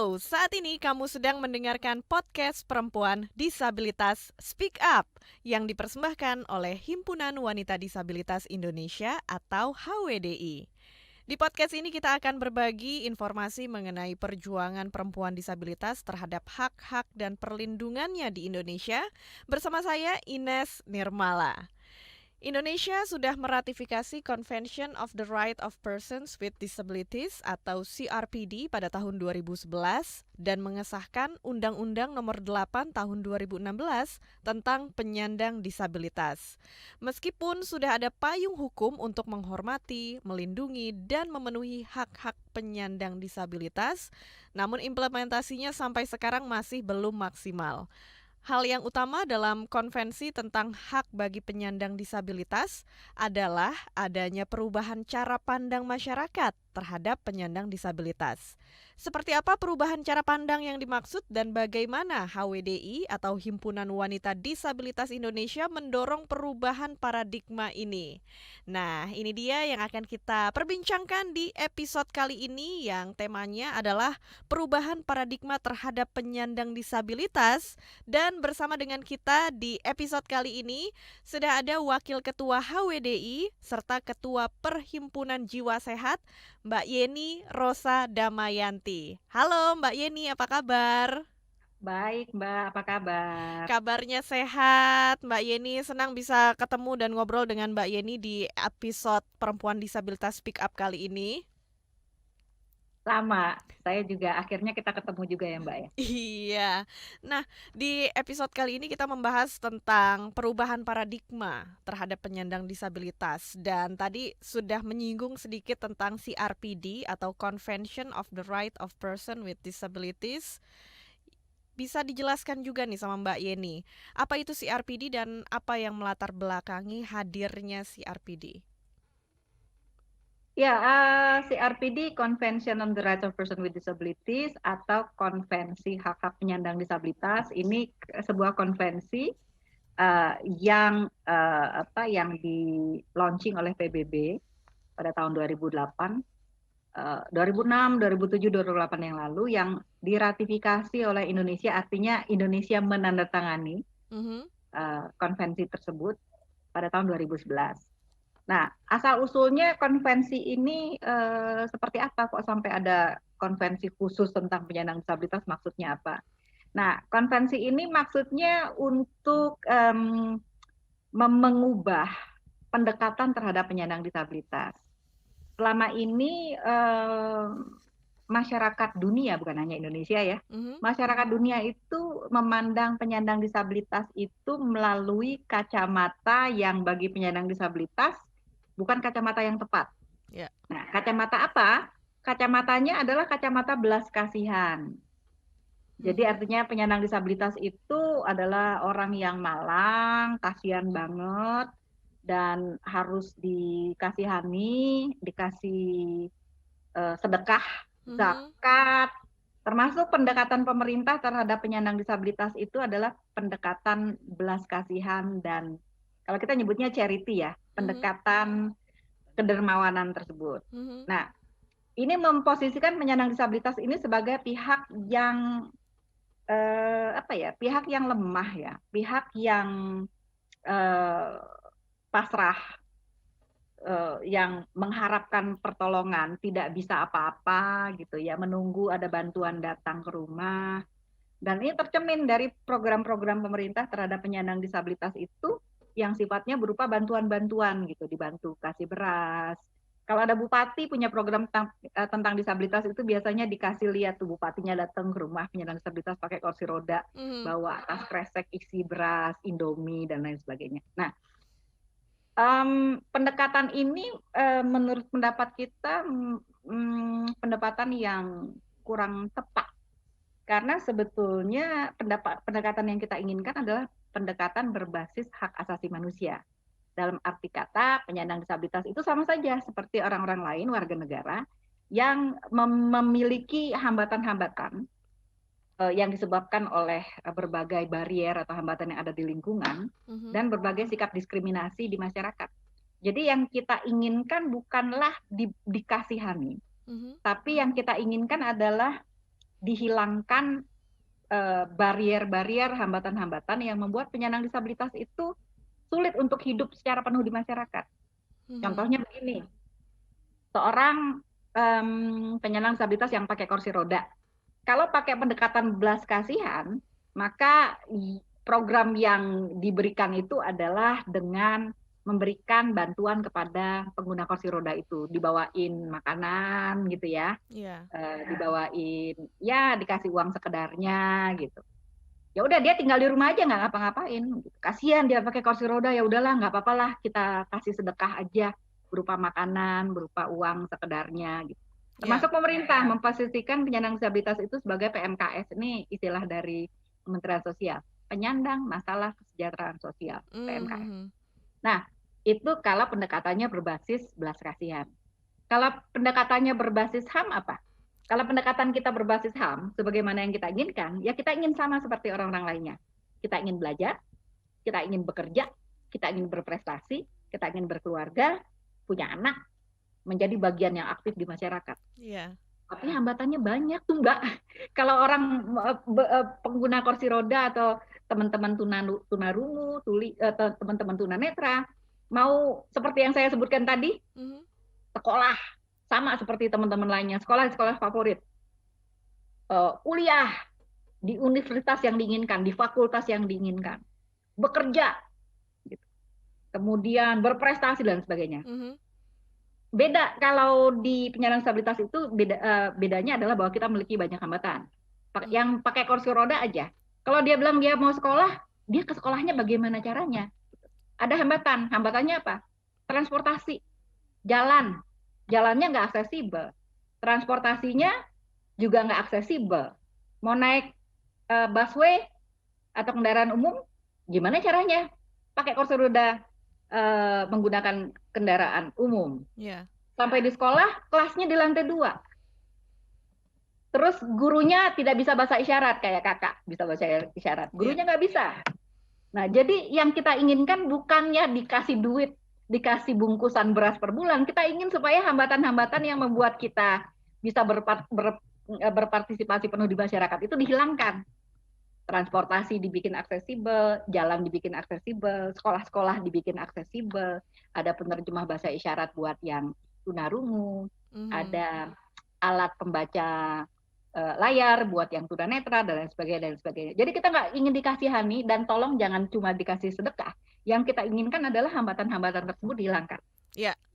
Halo, saat ini kamu sedang mendengarkan podcast Perempuan Disabilitas Speak Up yang dipersembahkan oleh Himpunan Wanita Disabilitas Indonesia atau HWDI. Di podcast ini kita akan berbagi informasi mengenai perjuangan perempuan disabilitas terhadap hak-hak dan perlindungannya di Indonesia bersama saya Ines Nirmala. Indonesia sudah meratifikasi Convention of the Right of Persons with Disabilities atau CRPD pada tahun 2011 dan mengesahkan Undang-Undang Nomor 8 Tahun 2016 tentang penyandang disabilitas. Meskipun sudah ada payung hukum untuk menghormati, melindungi, dan memenuhi hak-hak penyandang disabilitas, namun implementasinya sampai sekarang masih belum maksimal. Hal yang utama dalam konvensi tentang hak bagi penyandang disabilitas adalah adanya perubahan cara pandang masyarakat terhadap penyandang disabilitas. Seperti apa perubahan cara pandang yang dimaksud dan bagaimana HWDI atau Himpunan Wanita Disabilitas Indonesia mendorong perubahan paradigma ini? Nah, ini dia yang akan kita perbincangkan di episode kali ini yang temanya adalah perubahan paradigma terhadap penyandang disabilitas. Dan bersama dengan kita di episode kali ini sudah ada Wakil Ketua HWDI serta Ketua Perhimpunan Jiwa Sehat, Mbak Yeni Rosa Damayanti. Halo Mbak Yeni, apa kabar? Baik, Mbak. Apa kabar? Kabarnya sehat. Mbak Yeni senang bisa ketemu dan ngobrol dengan Mbak Yeni di episode Perempuan Disabilitas Speak Up kali ini. Lama. Saya juga akhirnya kita ketemu juga ya, Mbak ya. Iya. Nah, di episode kali ini kita membahas tentang perubahan paradigma terhadap penyandang disabilitas dan tadi sudah menyinggung sedikit tentang CRPD atau Convention of the Right of Person with Disabilities. Bisa dijelaskan juga nih sama Mbak Yeni, apa itu CRPD dan apa yang melatar belakangi hadirnya CRPD? Ya, CRPD Convention on the Rights of Person with Disabilities atau Konvensi Hak-Hak Penyandang Disabilitas ini sebuah konvensi yang di launching oleh PBB pada tahun 2008, 2006, 2007, 2008 yang lalu yang diratifikasi oleh Indonesia, artinya Indonesia menandatangani Mhm. konvensi tersebut pada tahun 2011. Nah, asal-usulnya konvensi ini seperti apa kok sampai ada konvensi khusus tentang penyandang disabilitas, maksudnya apa? Nah, konvensi ini maksudnya untuk mengubah pendekatan terhadap penyandang disabilitas. Selama ini masyarakat dunia, bukan hanya Indonesia ya, Mhm. masyarakat dunia itu memandang penyandang disabilitas itu melalui kacamata yang bagi penyandang disabilitas bukan kacamata yang tepat. Ya. Nah, kacamata apa? Kacamatanya adalah kacamata belas kasihan. Jadi Mhm. artinya penyandang disabilitas itu adalah orang yang malang, kasihan banget, dan harus dikasihani, dikasih sedekah, Mhm. zakat, termasuk pendekatan pemerintah terhadap penyandang disabilitas itu adalah pendekatan belas kasihan dan kalau kita nyebutnya charity ya, Mhm. pendekatan kedermawanan tersebut. Mhm. Nah, ini memposisikan penyandang disabilitas ini sebagai pihak yang pihak yang lemah ya, pihak yang eh, pasrah, yang mengharapkan pertolongan, tidak bisa apa-apa gitu ya, menunggu ada bantuan datang ke rumah. Dan ini tercermin dari program-program pemerintah terhadap penyandang disabilitas itu yang sifatnya berupa bantuan-bantuan gitu, dibantu kasih beras. Kalau ada bupati punya program tentang disabilitas itu biasanya dikasih lihat tuh bupatinya datang ke rumah penyandang disabilitas pakai kursi roda, Mhm. bawa tas kresek isi beras, Indomie dan lain sebagainya. Nah, pendekatan ini menurut pendapat kita pendekatan yang kurang tepat karena sebetulnya pendekatan yang kita inginkan adalah pendekatan berbasis hak asasi manusia. Dalam arti kata, penyandang disabilitas itu sama saja seperti orang-orang lain warga negara yang memiliki hambatan-hambatan yang disebabkan oleh berbagai barrier atau hambatan yang ada di lingkungan Mhm. dan berbagai sikap diskriminasi di masyarakat. Jadi yang kita inginkan bukanlah dikasihani, Mhm. tapi yang kita inginkan adalah dihilangkan barier-barier, hambatan-hambatan yang membuat penyandang disabilitas itu sulit untuk hidup secara penuh di masyarakat. Contohnya begini, seorang penyandang disabilitas yang pakai kursi roda, kalau pakai pendekatan belas kasihan, maka program yang diberikan itu adalah dengan memberikan bantuan kepada pengguna kursi roda itu, dibawain makanan gitu ya, dibawain ya dikasih uang sekedarnya gitu. Ya udah dia tinggal di rumah aja nggak ngapa-ngapain. Gitu. Kasihan dia pakai kursi roda, ya udahlah nggak apa-apa lah kita kasih sedekah aja berupa makanan, berupa uang sekedarnya gitu. Termasuk pemerintah memposisikan penyandang disabilitas itu sebagai PMKS, ini istilah dari Kementerian Sosial, penyandang masalah kesejahteraan sosial, PMKS. Nah, itu kalau pendekatannya berbasis belas kasihan. Kalau pendekatannya berbasis HAM apa? Kalau pendekatan kita berbasis HAM, sebagaimana yang kita inginkan, ya kita ingin sama seperti orang-orang lainnya. Kita ingin belajar, kita ingin bekerja, kita ingin berprestasi, kita ingin berkeluarga, punya anak, menjadi bagian yang aktif di masyarakat. Tapi hambatannya banyak tuh Mbak. Kalau orang pengguna kursi roda atau teman-teman tunarungu, teman-teman tunanetra, mau seperti yang saya sebutkan tadi, sekolah sama seperti teman-teman lainnya, sekolah favorit, kuliah di universitas yang diinginkan, di fakultas yang diinginkan, bekerja, gitu. Kemudian berprestasi dan sebagainya. Beda kalau di penyandang disabilitas itu bedanya adalah bahwa kita memiliki banyak hambatan. Yang pakai kursi roda aja, kalau dia bilang dia mau sekolah, dia ke sekolahnya bagaimana caranya? Ada hambatan, hambatannya apa? Transportasi, jalannya nggak aksesibel, transportasinya juga nggak aksesibel. Mau naik busway atau kendaraan umum, gimana caranya? Pakai kursi roda, menggunakan kendaraan umum. Sampai di sekolah, kelasnya di lantai 2. Terus gurunya tidak bisa bahasa isyarat, kayak kakak bisa bahasa isyarat. Gurunya nggak bisa. Nah, jadi yang kita inginkan bukannya dikasih duit, dikasih bungkusan beras per bulan. Kita ingin supaya hambatan-hambatan yang membuat kita bisa berpartisipasi penuh di masyarakat itu dihilangkan. Transportasi dibikin aksesibel, jalan dibikin aksesibel, sekolah-sekolah dibikin aksesibel, ada penerjemah bahasa isyarat buat yang tunarungu, ada alat pembaca layar buat yang tunanetra dan lain sebagainya. Jadi kita nggak ingin dikasihani dan tolong jangan cuma dikasih sedekah. Yang kita inginkan adalah hambatan-hambatan tersebut dihilangkan.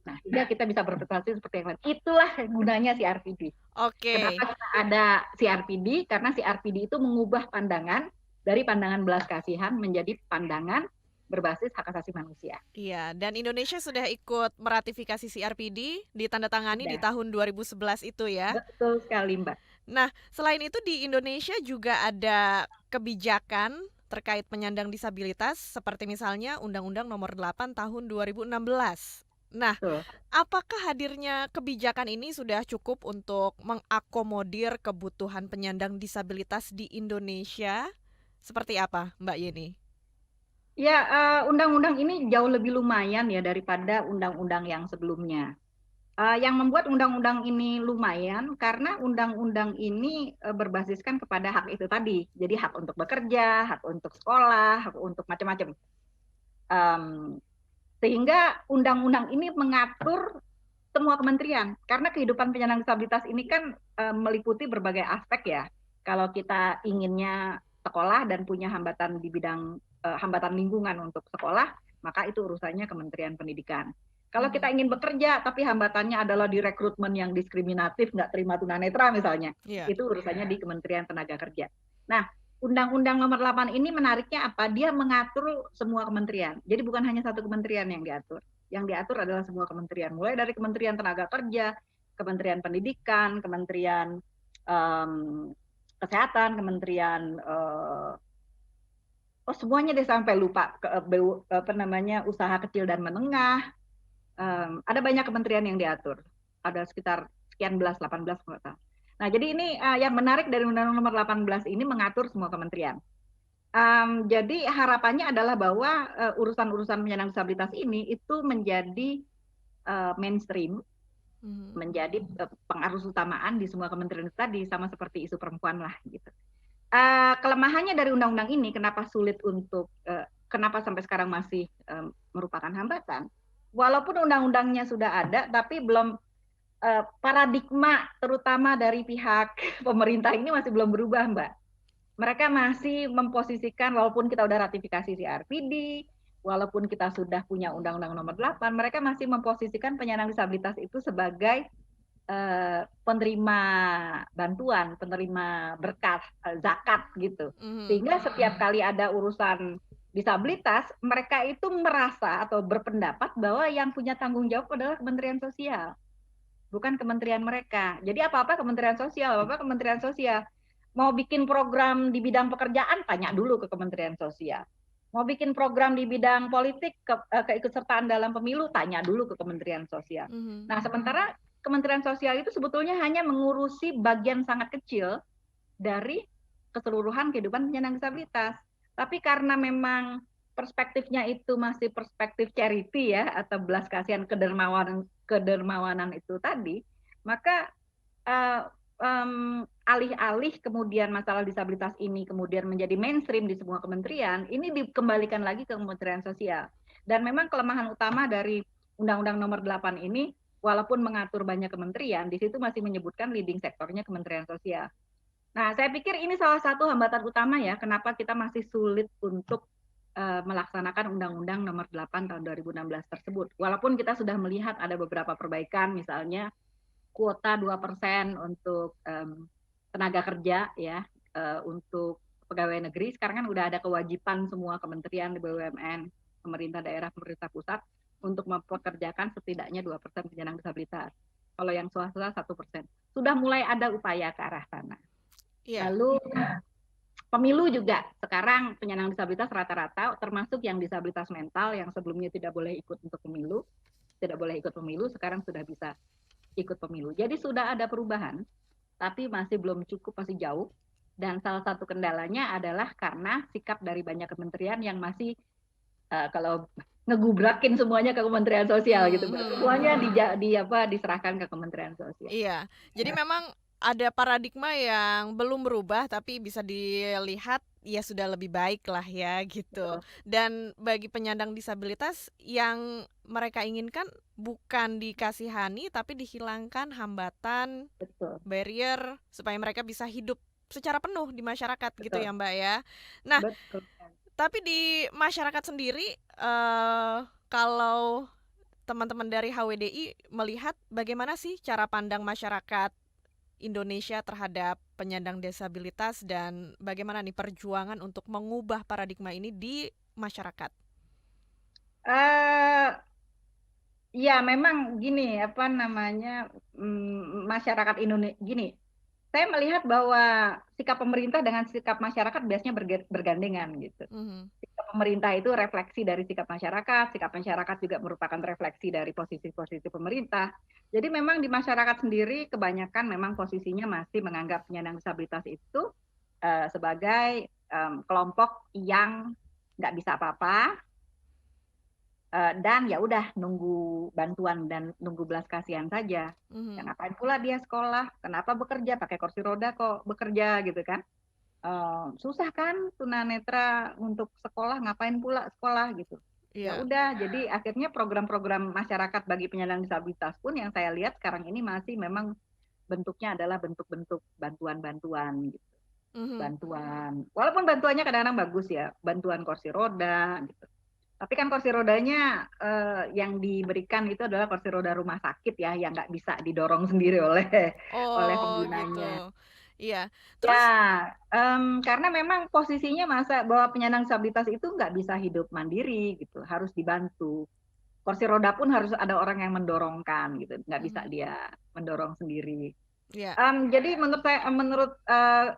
Nah, sehingga kita bisa berprestasi seperti yang lain. Itulah gunanya CRPD. Kenapa ada CRPD? Karena CRPD itu mengubah pandangan dari pandangan belas kasihan menjadi pandangan berbasis hak asasi manusia. Iya, dan Indonesia sudah ikut meratifikasi CRPD, ditandatangani di tahun 2011 itu ya. Betul sekali, Mbak. Nah, selain itu di Indonesia juga ada kebijakan terkait penyandang disabilitas seperti misalnya Undang-Undang Nomor 8 Tahun 2016. Nah, apakah hadirnya kebijakan ini sudah cukup untuk mengakomodir kebutuhan penyandang disabilitas di Indonesia? Seperti apa, Mbak Yeni? Ya, undang-undang ini jauh lebih lumayan ya daripada undang-undang yang sebelumnya. Yang membuat undang-undang ini lumayan karena undang-undang ini berbasiskan kepada hak itu tadi. Jadi hak untuk bekerja, hak untuk sekolah, hak untuk macam-macam. Sehingga undang-undang ini mengatur semua kementerian. Karena kehidupan penyandang disabilitas ini kan meliputi berbagai aspek ya. Kalau kita inginnya sekolah dan punya hambatan di bidang hambatan lingkungan untuk sekolah, maka itu urusannya Kementerian Pendidikan. Kalau kita ingin bekerja, tapi hambatannya adalah di rekrutmen yang diskriminatif, nggak terima tunanetra misalnya, itu urusannya di Kementerian Tenaga Kerja. Nah, Undang-Undang Nomor 8 ini menariknya apa? Dia mengatur semua kementerian. Jadi bukan hanya satu kementerian yang diatur. Yang diatur adalah semua kementerian. Mulai dari Kementerian Tenaga Kerja, Kementerian Pendidikan, Kementerian Kesehatan, Kementerian semuanya deh sampai lupa usaha kecil dan menengah. Ada banyak kementerian yang diatur. Ada sekitar sekian 18 nggak tahu. Nah, jadi ini yang menarik dari Undang-Undang Nomor 18 ini mengatur semua kementerian. Jadi harapannya adalah bahwa urusan-urusan penyandang disabilitas ini itu menjadi mainstream Mhm. menjadi pengarus utamaan di semua kementerian itu tadi, sama seperti isu perempuan lah gitu. Kelemahannya dari undang-undang ini kenapa sulit untuk kenapa sampai sekarang masih merupakan hambatan, walaupun undang-undangnya sudah ada tapi belum paradigma terutama dari pihak pemerintah ini masih belum berubah, Mbak. Mereka masih memposisikan walaupun kita udah ratifikasi CRPD, walaupun kita sudah punya Undang-Undang Nomor 8, mereka masih memposisikan penyandang disabilitas itu sebagai penerima bantuan, penerima berkat, zakat gitu. Mhm. Sehingga setiap kali ada urusan disabilitas, mereka itu merasa atau berpendapat bahwa yang punya tanggung jawab adalah Kementerian Sosial, bukan kementerian mereka. Jadi apa-apa Kementerian Sosial, apa-apa Kementerian Sosial. Mau bikin program di bidang pekerjaan, tanya dulu ke Kementerian Sosial. Mau bikin program di bidang politik, keikutsertaan dalam pemilu, tanya dulu ke Kementerian Sosial. Mhm. Nah, sementara Kementerian Sosial itu sebetulnya hanya mengurusi bagian sangat kecil dari keseluruhan kehidupan penyandang disabilitas. Tapi karena memang perspektifnya itu masih perspektif charity ya, atau belas kasihan kedermawanan itu tadi, maka uh, alih-alih kemudian masalah disabilitas ini kemudian menjadi mainstream di semua kementerian, ini dikembalikan lagi ke Kementerian Sosial. Dan memang kelemahan utama dari Undang-Undang Nomor 8 ini, walaupun mengatur banyak kementerian, di situ masih menyebutkan leading sektornya Kementerian Sosial. Nah, saya pikir ini salah satu hambatan utama ya, kenapa kita masih sulit untuk melaksanakan Undang-Undang Nomor 8 tahun 2016 tersebut. Walaupun kita sudah melihat ada beberapa perbaikan, misalnya kuota 2% untuk tenaga kerja ya, untuk pegawai negeri. Sekarang kan udah ada kewajiban semua kementerian, BUMN, pemerintah daerah, pemerintah pusat untuk mempekerjakan setidaknya 2% penyandang disabilitas. Kalau yang swasta 1%. Sudah mulai ada upaya ke arah sana. Iya. Lalu pemilu juga sekarang penyandang disabilitas rata-rata termasuk yang disabilitas mental yang sebelumnya tidak boleh ikut untuk pemilu, tidak boleh ikut pemilu, sekarang sudah bisa ikut pemilu. Jadi sudah ada perubahan, tapi masih belum cukup, masih jauh. Dan salah satu kendalanya adalah karena sikap dari banyak kementerian yang masih kalau ngegubrakin semuanya ke Kementerian Sosial gitu, Mbak. Mhm. Semuanya diserahkan ke Kementerian Sosial. Iya, jadi memang ada paradigma yang belum berubah tapi bisa dilihat ya sudah lebih baik lah ya gitu. Betul, Dan bagi penyandang disabilitas yang mereka inginkan bukan dikasihani tapi dihilangkan hambatan, betul, barrier supaya mereka bisa hidup secara penuh di masyarakat gitu betul, ya Mbak ya. Nah, betul. tapi di masyarakat sendiri kalau teman-teman dari HWDI melihat bagaimana sih cara pandang masyarakat Indonesia terhadap penyandang disabilitas dan bagaimana nih perjuangan untuk mengubah paradigma ini di masyarakat? Eh Ya, memang gini, apa namanya, masyarakat Indonesia gini. Saya melihat bahwa sikap pemerintah dengan sikap masyarakat biasanya bergandengan gitu. Mhm. Sikap pemerintah itu refleksi dari sikap masyarakat juga merupakan refleksi dari posisi-posisi pemerintah. Jadi memang di masyarakat sendiri kebanyakan memang posisinya masih menganggap penyandang disabilitas itu sebagai kelompok yang nggak bisa apa-apa, dan ya udah nunggu bantuan dan nunggu belas kasihan saja. Ya Mhm. ngapain pula dia sekolah? Kenapa bekerja? Pakai kursi roda kok bekerja gitu kan? Susah kan tunanetra untuk sekolah, ngapain pula sekolah gitu. Ya Iya. udah, jadi akhirnya program-program masyarakat bagi penyandang disabilitas pun yang saya lihat sekarang ini masih memang bentuknya adalah bentuk-bentuk bantuan-bantuan gitu. Mhm. Bantuan. Walaupun bantuannya kadang-kadang bagus ya, bantuan kursi roda gitu. Tapi kan kursi rodanya yang diberikan itu adalah kursi roda rumah sakit ya, yang nggak bisa didorong sendiri oleh oleh Oh, gitu. penggunanya. Iya. Ya, Terus karena memang posisinya masa bahwa penyandang disabilitas itu nggak bisa hidup mandiri gitu, harus dibantu. Kursi roda pun harus ada orang yang mendorongkan gitu, nggak bisa mhm. dia mendorong sendiri. Iya. Jadi menurut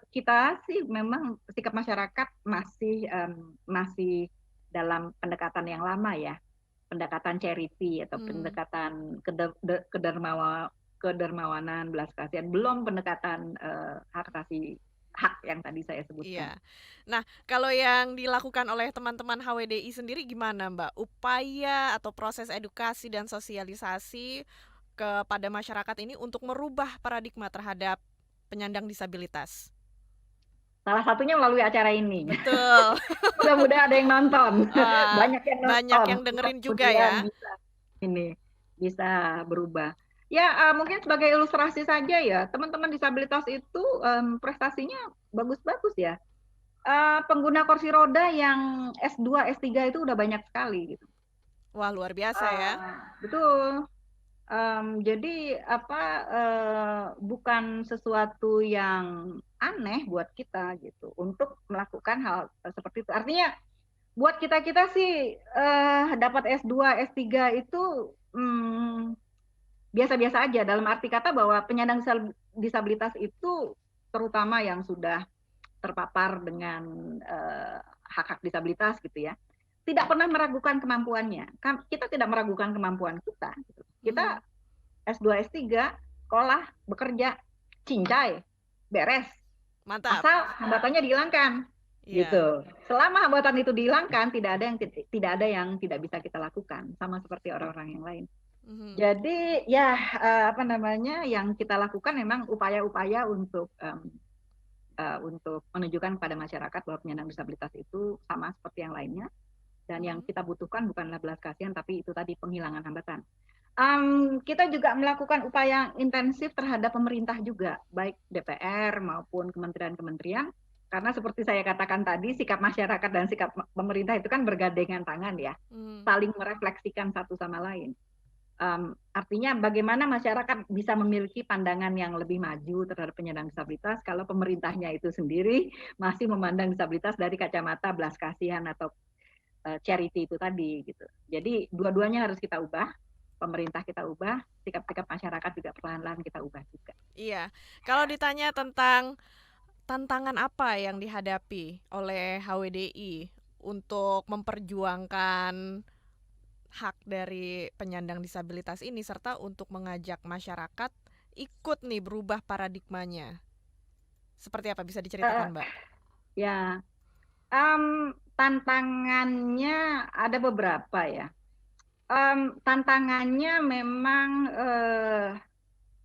kita sih memang sikap masyarakat masih dalam pendekatan yang lama ya, pendekatan charity atau Mhm. pendekatan kedermawanan, belas kasihan, belum pendekatan hak asasi hak yang tadi saya sebutkan. Iya. Nah, kalau yang dilakukan oleh teman-teman HWDI sendiri gimana, Mbak? Upaya atau proses edukasi dan sosialisasi kepada masyarakat ini untuk merubah paradigma terhadap penyandang disabilitas? Salah satunya melalui acara ini. Betul. Mudah-mudahan ada yang nonton. Wah, Banyak yang banyak nonton. yang dengerin juga Kemudian ya. bisa berubah. Ya, mungkin sebagai ilustrasi saja ya, teman-teman disabilitas itu prestasinya bagus-bagus ya. Pengguna kursi roda yang S2, S3 itu udah banyak sekali gitu. Wah, luar biasa ya. Betul. Jadi bukan sesuatu yang aneh buat kita gitu untuk melakukan hal seperti itu. Artinya buat kita sih dapat S2, S3 itu biasa-biasa aja, dalam arti kata bahwa penyandang disabilitas itu terutama yang sudah terpapar dengan hak-hak disabilitas gitu ya, tidak pernah meragukan kemampuannya. Kita tidak meragukan kemampuan kita. Kita S2, S3, sekolah, bekerja, cincai, beres. Mantap. Asal hambatannya dihilangkan. Iya. Gitu. Selama hambatan itu dihilangkan, tidak ada yang tidak bisa kita lakukan, sama seperti orang-orang yang lain. Jadi ya yang kita lakukan memang upaya-upaya untuk menunjukkan kepada masyarakat bahwa penyandang disabilitas itu sama seperti yang lainnya, dan yang kita butuhkan bukanlah belas kasihan, tapi itu tadi penghilangan hambatan. Kita juga melakukan upaya intensif terhadap pemerintah juga, baik DPR maupun kementerian-kementerian, karena seperti saya katakan tadi, sikap masyarakat dan sikap pemerintah itu kan bergandengan tangan ya, saling merefleksikan satu sama lain. Artinya bagaimana masyarakat bisa memiliki pandangan yang lebih maju terhadap penyandang disabilitas kalau pemerintahnya itu sendiri masih memandang disabilitas dari kacamata belas kasihan atau charity itu tadi gitu. Jadi dua-duanya harus kita ubah, pemerintah kita ubah, sikap-sikap masyarakat juga perlahan-lahan kita ubah juga. Iya, kalau ditanya tentang tantangan apa yang dihadapi oleh HWDI untuk memperjuangkan hak dari penyandang disabilitas ini serta untuk mengajak masyarakat ikut nih berubah paradigmanya. Seperti apa bisa diceritakan, Mbak? Ya, tantangannya ada beberapa ya. Tantangannya memang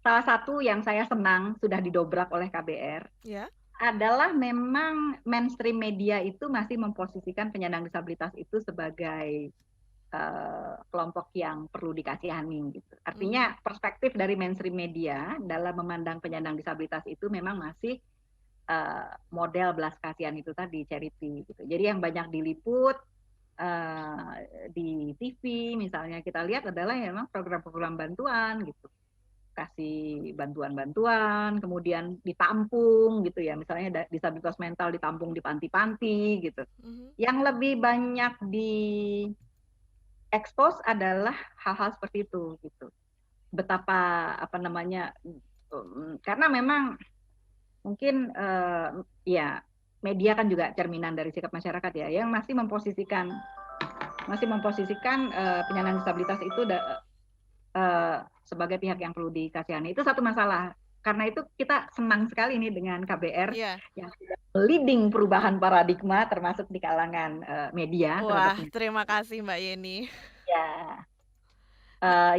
salah satu yang saya senang sudah didobrak oleh KBR adalah memang mainstream media itu masih memposisikan penyandang disabilitas itu sebagai kelompok yang perlu dikasihani gitu. Artinya perspektif dari mainstream media dalam memandang penyandang disabilitas itu memang masih model belas kasihan itu tadi, charity gitu. Jadi yang banyak diliput di TV misalnya kita lihat adalah memang program-program bantuan gitu, kasih bantuan-bantuan, kemudian ditampung gitu ya, misalnya disabilitas mental ditampung di panti-panti gitu. Yang lebih banyak di expose adalah hal-hal seperti itu gitu. Betapa karena memang mungkin ya media kan juga cerminan dari sikap masyarakat ya, yang masih memposisikan penyandang disabilitas itu sebagai pihak yang perlu dikasihani. Itu satu masalah. Karena itu kita senang sekali nih dengan KBR yang sudah leading perubahan paradigma termasuk di kalangan media. Wah, terima kasih Mbak Yeni. Ya.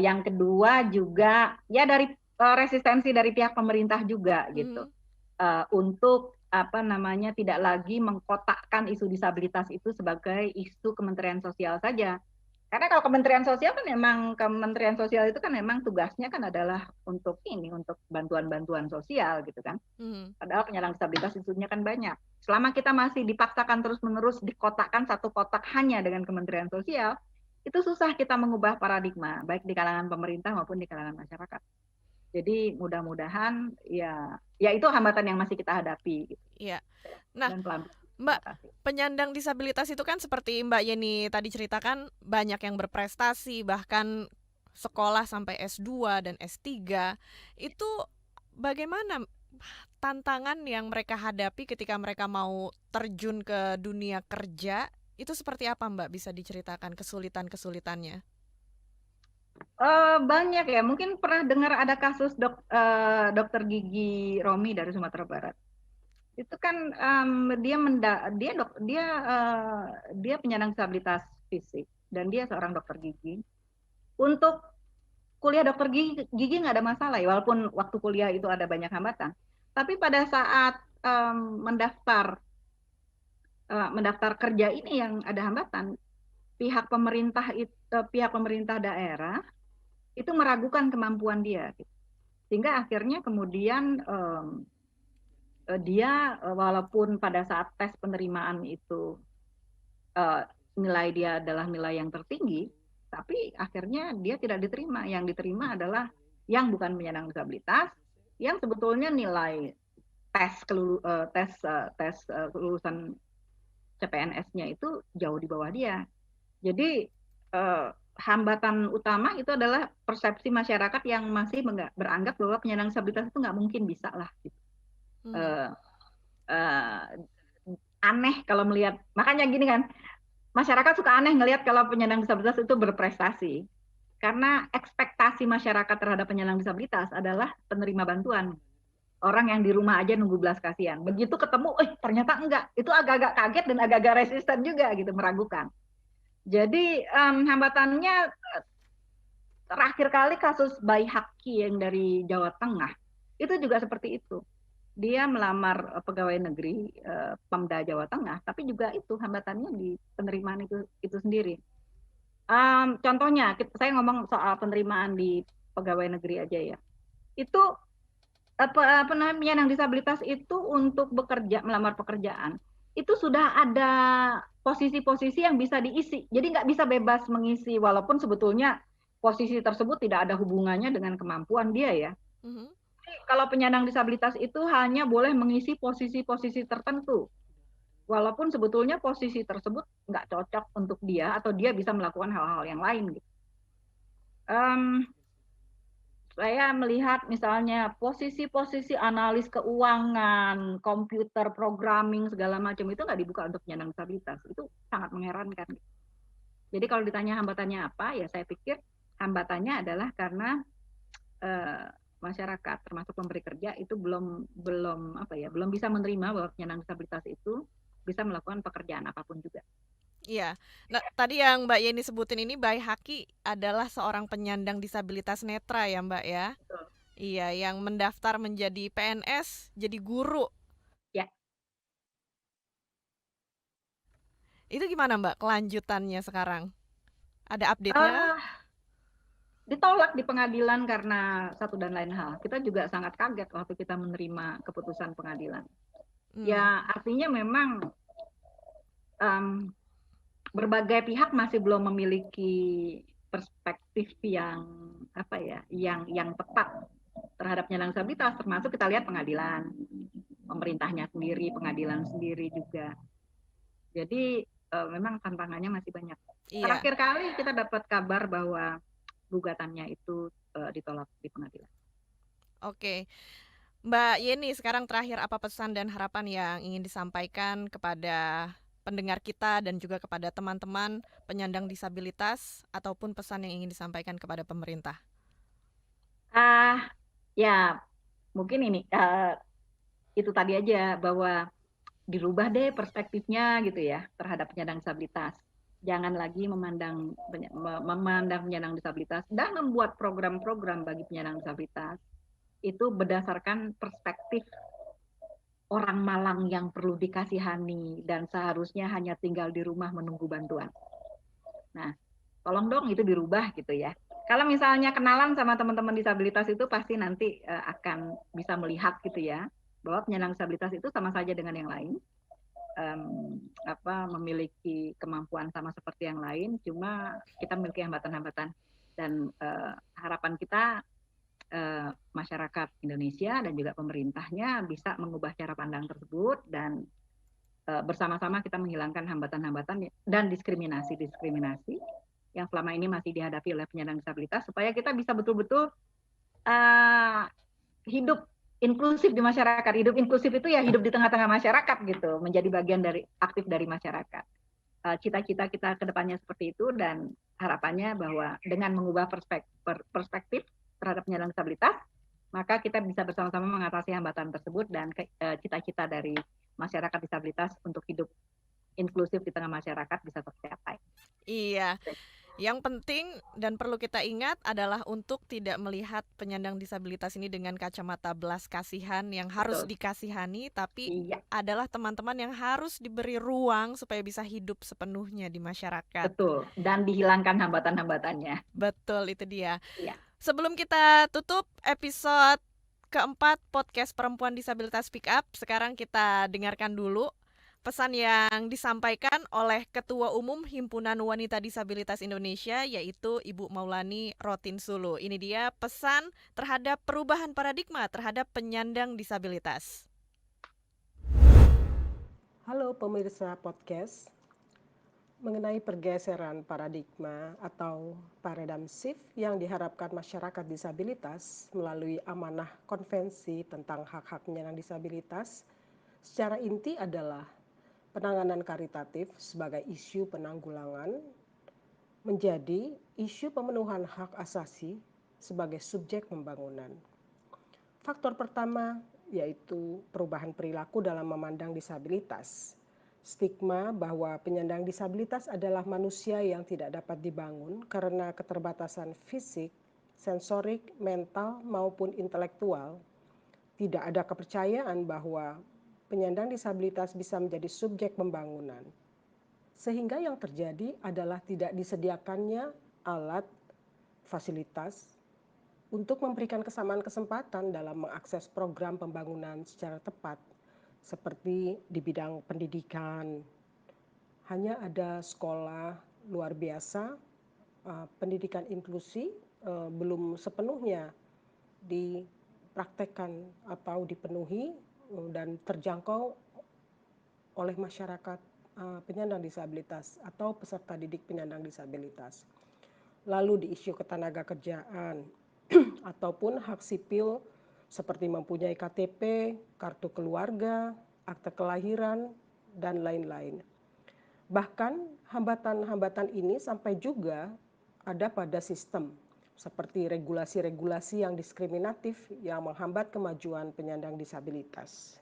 Yang kedua juga ya dari resistensi dari pihak pemerintah juga gitu. Untuk tidak lagi mengkotakkan isu disabilitas itu sebagai isu Kementerian Sosial saja. Karena kalau Kementerian Sosial kan memang tugasnya kan adalah untuk bantuan-bantuan sosial gitu kan. Padahal penyandang disabilitas isunya kan banyak. Selama kita masih dipaksakan terus-menerus dikotakkan satu kotak hanya dengan Kementerian Sosial, itu susah kita mengubah paradigma baik di kalangan pemerintah maupun di kalangan masyarakat. Jadi mudah-mudahan ya itu hambatan yang masih kita hadapi. Gitu. Iya. Nah, Mbak, penyandang disabilitas itu kan seperti Mbak Yeni tadi ceritakan banyak yang berprestasi, bahkan sekolah sampai S2 dan S3. Itu bagaimana tantangan yang mereka hadapi ketika mereka mau terjun ke dunia kerja? Itu seperti apa Mbak, bisa diceritakan kesulitan-kesulitannya? Banyak ya, mungkin pernah dengar ada kasus dokter gigi Romi dari Sumatera Barat. Itu kan dia penyandang disabilitas fisik dan dia seorang dokter gigi. Untuk kuliah dokter gigi nggak ada masalah ya, walaupun waktu kuliah itu ada banyak hambatan. Tapi pada saat mendaftar kerja ini yang ada hambatan, pihak pemerintah daerah itu meragukan kemampuan dia, gitu. Sehingga akhirnya kemudian dia walaupun pada saat tes penerimaan itu uh, nilai dia adalah nilai yang tertinggi, tapi akhirnya dia tidak diterima. Yang diterima adalah yang bukan penyandang disabilitas, yang sebetulnya nilai tes kelulusan CPNS-nya itu jauh di bawah dia. Jadi hambatan utama itu adalah persepsi masyarakat yang masih beranggap bahwa penyandang disabilitas itu nggak mungkin bisa lah. Gitu. Uh, uh, Aneh kalau melihat, makanya gini kan, masyarakat suka aneh ngelihat kalau penyandang disabilitas itu berprestasi. Karena ekspektasi masyarakat terhadap penyandang disabilitas adalah penerima bantuan. Orang yang di rumah aja nunggu belas kasihan. Begitu ketemu, ternyata enggak. Itu agak-agak kaget dan agak-agak resisten juga gitu, meragukan. Jadi hambatannya terakhir kali kasus Bayi Haki yang dari Jawa Tengah, itu juga seperti itu. Dia melamar pegawai negeri Pemda Jawa Tengah, tapi juga itu hambatannya di penerimaan itu sendiri. Contohnya, saya ngomong soal penerimaan di pegawai negeri aja ya. Itu apa namanya, penyandang disabilitas itu untuk bekerja, melamar pekerjaan, itu sudah ada posisi-posisi yang bisa diisi. Jadi nggak bisa bebas mengisi, walaupun sebetulnya posisi tersebut tidak ada hubungannya dengan kemampuan dia ya. Mm-hmm. Kalau penyandang disabilitas itu hanya boleh mengisi posisi-posisi tertentu, walaupun sebetulnya posisi tersebut nggak cocok untuk dia atau dia bisa melakukan hal-hal yang lain. Gitu. Saya melihat misalnya posisi-posisi analis keuangan, komputer, programming, segala macam itu nggak dibuka untuk penyandang disabilitas. Itu sangat mengherankan. Jadi kalau ditanya hambatannya apa, ya saya pikir hambatannya adalah karena masyarakat, termasuk pemberi kerja, itu belum bisa menerima bahwa penyandang disabilitas itu bisa melakukan pekerjaan apapun juga. Iya. Nah, tadi yang Mbak Yeni sebutin ini Bayi Haki adalah seorang penyandang disabilitas netra ya, Mbak ya? Betul. Iya, yang mendaftar menjadi PNS, jadi guru. Ya. Itu gimana, Mbak, kelanjutannya sekarang? Ada update-nya? Uh, Ditolak di pengadilan karena satu dan lain hal. Kita juga sangat kaget waktu kita menerima keputusan pengadilan. Ya, artinya memang berbagai pihak masih belum memiliki perspektif yang tepat terhadap penyandang disabilitas, termasuk kita lihat pengadilan, pemerintahnya sendiri, pengadilan sendiri juga. Jadi memang tantangannya masih banyak. Iya. Terakhir kali kita dapat kabar bahwa gugatannya itu ditolak di pengadilan. Oke. Mbak Yeni, sekarang terakhir apa pesan dan harapan yang ingin disampaikan kepada pendengar kita dan juga kepada teman-teman penyandang disabilitas ataupun pesan yang ingin disampaikan kepada pemerintah? Ya mungkin ini itu tadi aja, bahwa dirubah deh perspektifnya gitu ya terhadap penyandang disabilitas. Jangan lagi memandang penyandang disabilitas dan membuat program-program bagi penyandang disabilitas itu berdasarkan perspektif orang malang yang perlu dikasihani dan seharusnya hanya tinggal di rumah menunggu bantuan. Nah, tolong dong itu dirubah gitu ya. Kalau misalnya kenalan sama teman-teman disabilitas itu pasti nanti akan bisa melihat gitu ya, bahwa penyandang disabilitas itu sama saja dengan yang lain. Memiliki kemampuan sama seperti yang lain, cuma kita memiliki hambatan-hambatan, dan harapan kita masyarakat Indonesia dan juga pemerintahnya bisa mengubah cara pandang tersebut dan bersama-sama kita menghilangkan hambatan-hambatan dan diskriminasi yang selama ini masih dihadapi oleh penyandang disabilitas, supaya kita bisa betul-betul hidup inklusif di masyarakat. Hidup inklusif itu ya hidup di tengah-tengah masyarakat gitu, menjadi bagian aktif dari masyarakat. Cita-cita kita ke depannya seperti itu, dan harapannya bahwa dengan mengubah perspektif terhadap penyandang disabilitas, maka kita bisa bersama-sama mengatasi hambatan tersebut dan cita-cita dari masyarakat disabilitas untuk hidup inklusif di tengah masyarakat bisa tercapai. Iya. Yang penting dan perlu kita ingat adalah untuk tidak melihat penyandang disabilitas ini dengan kacamata belas kasihan yang harus Betul. dikasihani, tapi Iya, adalah teman-teman yang harus diberi ruang supaya bisa hidup sepenuhnya di masyarakat. betul. Dan dihilangkan hambatan-hambatannya. Betul, itu dia. Iya. Sebelum kita tutup episode keempat podcast Perempuan Disabilitas Speak Up, sekarang kita dengarkan dulu pesan yang disampaikan oleh Ketua Umum Himpunan Wanita Disabilitas Indonesia, yaitu Ibu Maulani Rotinsulu. Ini dia pesan terhadap perubahan paradigma terhadap penyandang disabilitas. Halo pemirsa podcast, mengenai pergeseran paradigma atau paradigm shift yang diharapkan masyarakat disabilitas melalui amanah konvensi tentang hak-hak penyandang disabilitas, secara inti adalah penanganan karitatif sebagai isu penanggulangan menjadi isu pemenuhan hak asasi sebagai subjek pembangunan. Faktor pertama yaitu perubahan perilaku dalam memandang disabilitas. Stigma bahwa penyandang disabilitas adalah manusia yang tidak dapat dibangun karena keterbatasan fisik, sensorik, mental, maupun intelektual. Tidak ada kepercayaan bahwa penyandang disabilitas bisa menjadi subjek pembangunan. Sehingga yang terjadi adalah tidak disediakannya alat, fasilitas, untuk memberikan kesamaan kesempatan dalam mengakses program pembangunan secara tepat, seperti di bidang pendidikan. Hanya ada sekolah luar biasa, pendidikan inklusi belum sepenuhnya dipraktekkan atau dipenuhi dan terjangkau oleh masyarakat penyandang disabilitas atau peserta didik penyandang disabilitas. Lalu di isu ketenaga kerjaan ataupun hak sipil seperti mempunyai KTP, kartu keluarga, akte kelahiran, dan lain-lain. Bahkan hambatan-hambatan ini sampai juga ada pada sistem seperti regulasi-regulasi yang diskriminatif yang menghambat kemajuan penyandang disabilitas.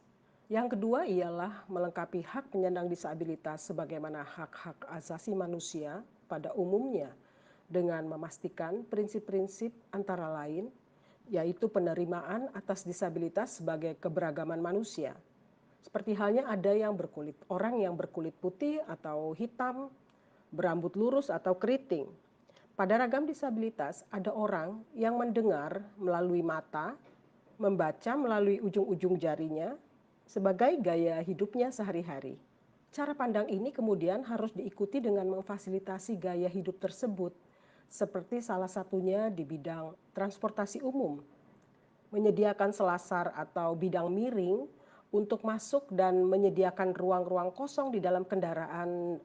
Yang kedua ialah melengkapi hak penyandang disabilitas sebagaimana hak-hak asasi manusia pada umumnya dengan memastikan prinsip-prinsip antara lain yaitu penerimaan atas disabilitas sebagai keberagaman manusia. Seperti halnya ada orang yang berkulit putih atau hitam, berambut lurus atau keriting. Pada ragam disabilitas ada orang yang mendengar melalui mata, membaca melalui ujung-ujung jarinya sebagai gaya hidupnya sehari-hari. Cara pandang ini kemudian harus diikuti dengan memfasilitasi gaya hidup tersebut, seperti salah satunya di bidang transportasi umum, menyediakan selasar atau bidang miring untuk masuk dan menyediakan ruang-ruang kosong di dalam kendaraan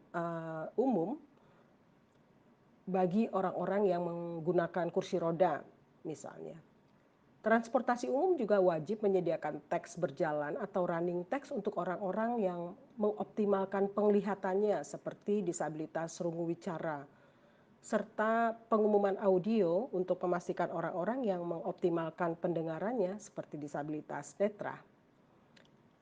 umum bagi orang-orang yang menggunakan kursi roda misalnya. Transportasi umum juga wajib menyediakan teks berjalan atau running text untuk orang-orang yang mengoptimalkan penglihatannya seperti disabilitas rungu wicara, serta pengumuman audio untuk memastikan orang-orang yang mengoptimalkan pendengarannya seperti disabilitas netra.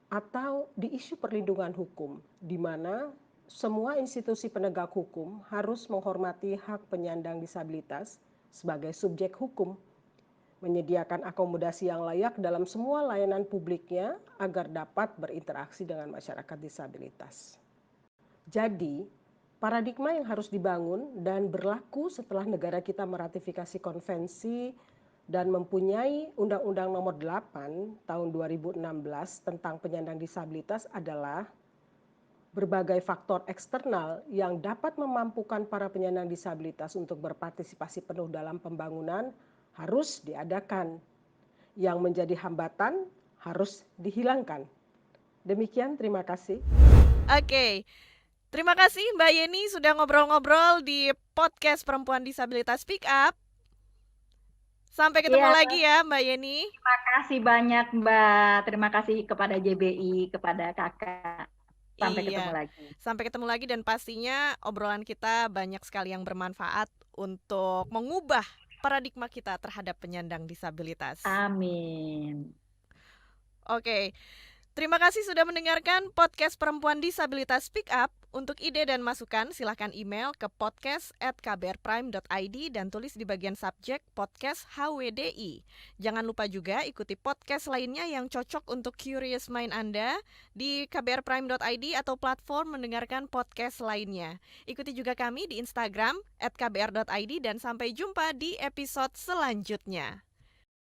Atau di isu perlindungan hukum, di mana semua institusi penegak hukum harus menghormati hak penyandang disabilitas sebagai subjek hukum, menyediakan akomodasi yang layak dalam semua layanan publiknya agar dapat berinteraksi dengan masyarakat disabilitas. Jadi, paradigma yang harus dibangun dan berlaku setelah negara kita meratifikasi konvensi dan mempunyai Undang-Undang Nomor 8 Tahun 2016 tentang penyandang disabilitas adalah berbagai faktor eksternal yang dapat memampukan para penyandang disabilitas untuk berpartisipasi penuh dalam pembangunan harus diadakan. Yang menjadi hambatan harus dihilangkan. Demikian, terima kasih. Oke, terima kasih Mbak Yeni sudah ngobrol-ngobrol di podcast Perempuan Disabilitas Speak Up. Sampai ketemu lagi ya Mbak Yeni. Terima kasih banyak Mbak. Terima kasih kepada JBI, kepada Kakak. Sampai ketemu lagi. Sampai ketemu lagi dan pastinya obrolan kita banyak sekali yang bermanfaat untuk mengubah paradigma kita terhadap penyandang disabilitas. Amin. Oke, terima kasih sudah mendengarkan podcast Perempuan Disabilitas Speak Up. Untuk ide dan masukan, silahkan email ke podcast@kbrprime.id dan tulis di bagian subjek podcast HWDI. Jangan lupa juga ikuti podcast lainnya yang cocok untuk curious mind Anda di kbrprime.id atau platform mendengarkan podcast lainnya. Ikuti juga kami di Instagram @kbr.id dan sampai jumpa di episode selanjutnya.